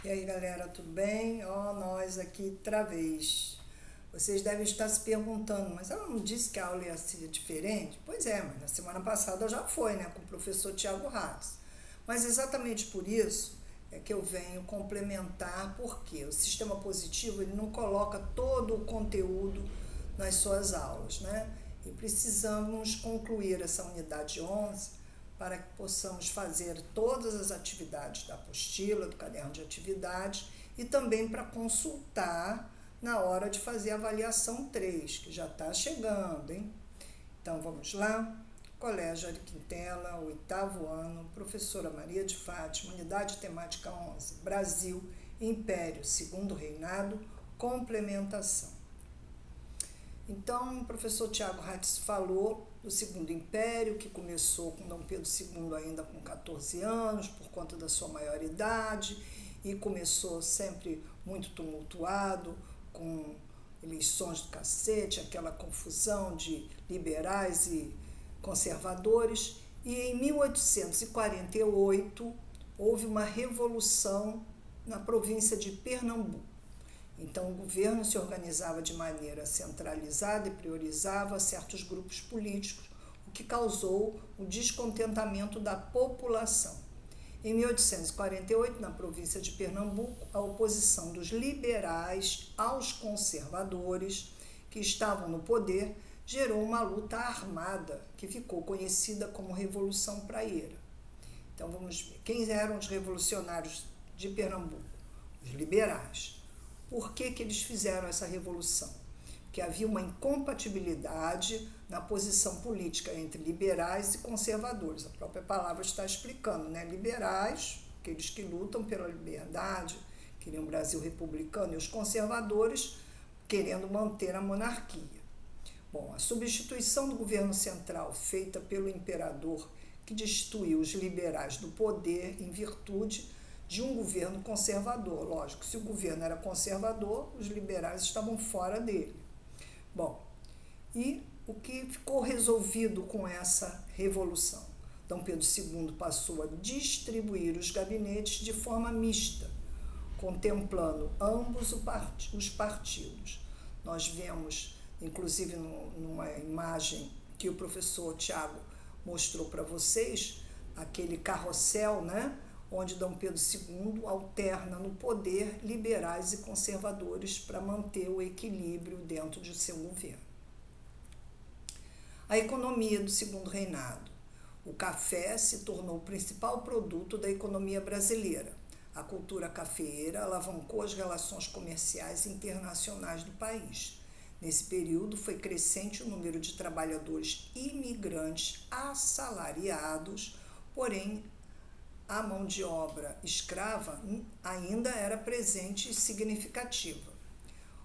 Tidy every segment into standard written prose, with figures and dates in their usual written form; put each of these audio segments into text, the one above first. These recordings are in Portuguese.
E aí, galera, tudo bem? Ó, nós aqui outra vez. Vocês devem estar se perguntando, mas ela não disse que a aula ia ser diferente? Pois é, mas na semana passada já foi, né, com o professor Tiago Ratz. Mas exatamente por isso é que eu venho complementar, porque o sistema positivo ele não coloca todo o conteúdo nas suas aulas, né? E precisamos concluir essa unidade 11 para que possamos fazer todas as atividades da apostila, do caderno de atividades e também para consultar na hora de fazer a avaliação 3, que já está chegando, hein? Então vamos lá. Colégio Ari Quintela, oitavo ano, professora Maria de Fátima, unidade temática 11, Brasil, Império, segundo reinado, complementação. Então, o professor Tiago Ratz falou do Segundo Império, que começou com Dom Pedro II ainda com 14 anos, por conta da sua maioridade, e começou sempre muito tumultuado, com eleições do cacete, aquela confusão de liberais e conservadores. E em 1848 houve uma revolução na província de Pernambuco. Então, o governo se organizava de maneira centralizada e priorizava certos grupos políticos, o que causou o descontentamento da população. Em 1848, na província de Pernambuco, a oposição dos liberais aos conservadores que estavam no poder gerou uma luta armada que ficou conhecida como Revolução Praieira. Então, vamos ver. Quem eram os revolucionários de Pernambuco? Os liberais. Por que eles fizeram essa revolução? Porque havia uma incompatibilidade na posição política entre liberais e conservadores. A própria palavra está explicando, né? Liberais, aqueles que lutam pela liberdade, queriam um Brasil republicano, e os conservadores querendo manter a monarquia. Bom, a substituição do governo central feita pelo imperador, que destituiu os liberais do poder em virtude de um governo conservador. Lógico, se o governo era conservador, os liberais estavam fora dele. Bom, e o que ficou resolvido com essa revolução? Dom Pedro II passou a distribuir os gabinetes de forma mista, contemplando ambos os partidos. Nós vemos, inclusive numa imagem que o professor Tiago mostrou para vocês, aquele carrossel, né? Onde Dom Pedro II alterna no poder liberais e conservadores para manter o equilíbrio dentro de seu governo. A economia do Segundo Reinado. O café se tornou o principal produto da economia brasileira. A cultura cafeeira alavancou as relações comerciais internacionais do país. Nesse período, foi crescente o número de trabalhadores imigrantes assalariados, porém, a mão de obra escrava ainda era presente e significativa.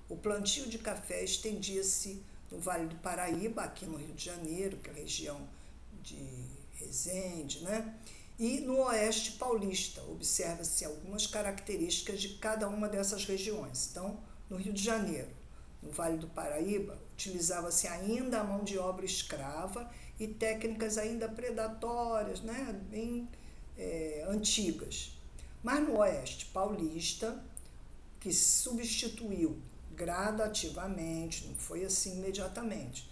O plantio de café estendia-se no Vale do Paraíba, aqui no Rio de Janeiro, que é a região de Resende, né? E no Oeste Paulista. Observa-se algumas características de cada uma dessas regiões. Então, no Rio de Janeiro, no Vale do Paraíba, utilizava-se ainda a mão de obra escrava e técnicas ainda predatórias, né? Bem antigas. Mas no Oeste Paulista, que substituiu gradativamente, não foi assim imediatamente,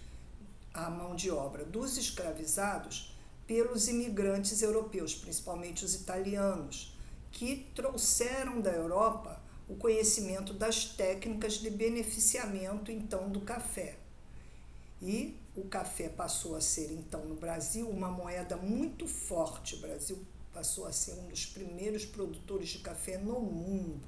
a mão de obra dos escravizados pelos imigrantes europeus, principalmente os italianos, que trouxeram da Europa o conhecimento das técnicas de beneficiamento, então, do café. E o café passou a ser, então, no Brasil, uma moeda muito forte. O Brasil passou a ser um dos primeiros produtores de café no mundo.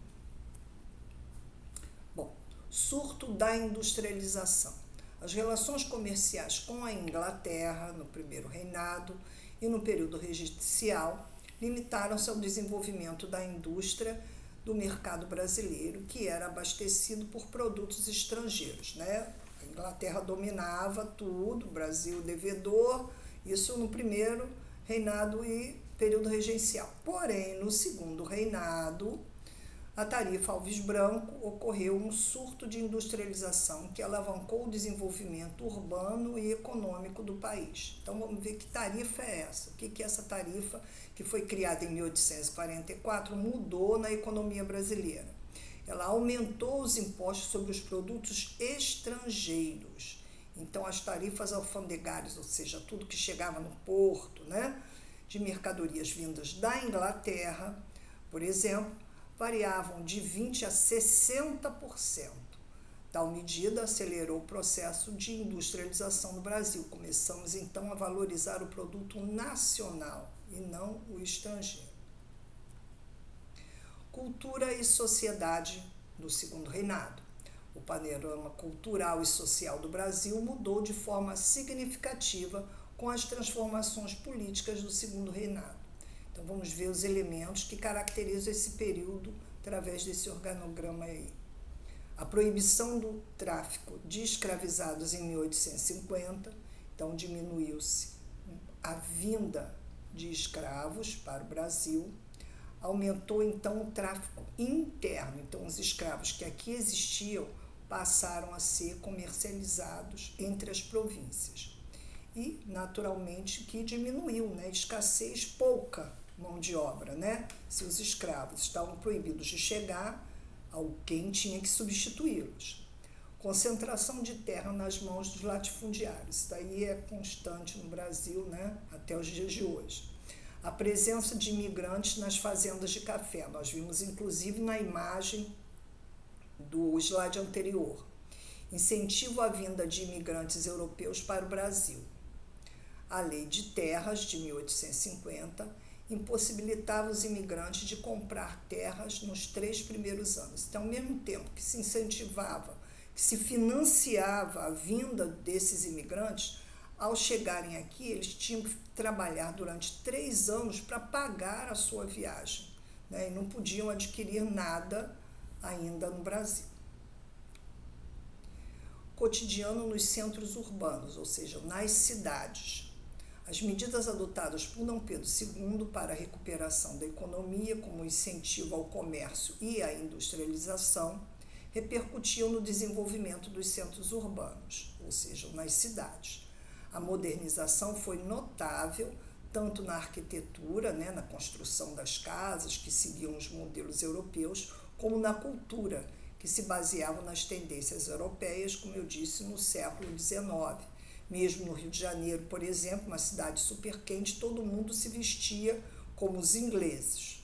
Bom, surto da industrialização. As relações comerciais com a Inglaterra, no primeiro reinado e no período regencial, limitaram-se ao desenvolvimento da indústria do mercado brasileiro, que era abastecido por produtos estrangeiros, né? A Inglaterra dominava tudo, o Brasil devedor, isso no primeiro reinado e período regencial. Porém, no segundo reinado, a tarifa Alves Branco ocorreu um surto de industrialização que alavancou o desenvolvimento urbano e econômico do país. Então vamos ver que tarifa é essa, o que essa tarifa, que foi criada em 1844, mudou na economia brasileira. Ela aumentou os impostos sobre os produtos estrangeiros. Então as tarifas alfandegárias, ou seja, tudo que chegava no porto, né, de mercadorias vindas da Inglaterra, por exemplo, variavam de 20% a 60%. Tal medida acelerou o processo de industrialização no Brasil. Começamos, então, a valorizar o produto nacional e não o estrangeiro. Cultura e sociedade do Segundo Reinado. O panorama cultural e social do Brasil mudou de forma significativa com as transformações políticas do Segundo Reinado. Então, vamos ver os elementos que caracterizam esse período através desse organograma aí. A proibição do tráfico de escravizados em 1850, então diminuiu-se a vinda de escravos para o Brasil, aumentou então o tráfico interno, então os escravos que aqui existiam passaram a ser comercializados entre as províncias. E, naturalmente, que diminuiu, né? Escassez, pouca mão de obra, né? Se os escravos estavam proibidos de chegar, alguém tinha que substituí-los. Concentração de terra nas mãos dos latifundiários, isso daí é constante no Brasil, né? Até os dias de hoje. A presença de imigrantes nas fazendas de café, nós vimos inclusive na imagem do slide anterior. Incentivo à vinda de imigrantes europeus para o Brasil. A Lei de Terras, de 1850, impossibilitava os imigrantes de comprar terras nos 3 primeiros anos. Então, ao mesmo tempo que se incentivava, que se financiava a vinda desses imigrantes, ao chegarem aqui, eles tinham que trabalhar durante 3 anos para pagar a sua viagem, né? E não podiam adquirir nada ainda no Brasil. Cotidiano nos centros urbanos, ou seja, nas cidades. As medidas adotadas por D. Pedro II para a recuperação da economia, como incentivo ao comércio e à industrialização, repercutiam no desenvolvimento dos centros urbanos, ou seja, nas cidades. A modernização foi notável, tanto na arquitetura, né, na construção das casas, que seguiam os modelos europeus, como na cultura, que se baseavam nas tendências europeias, como eu disse, no século XIX. Mesmo no Rio de Janeiro, por exemplo, uma cidade super quente, todo mundo se vestia como os ingleses.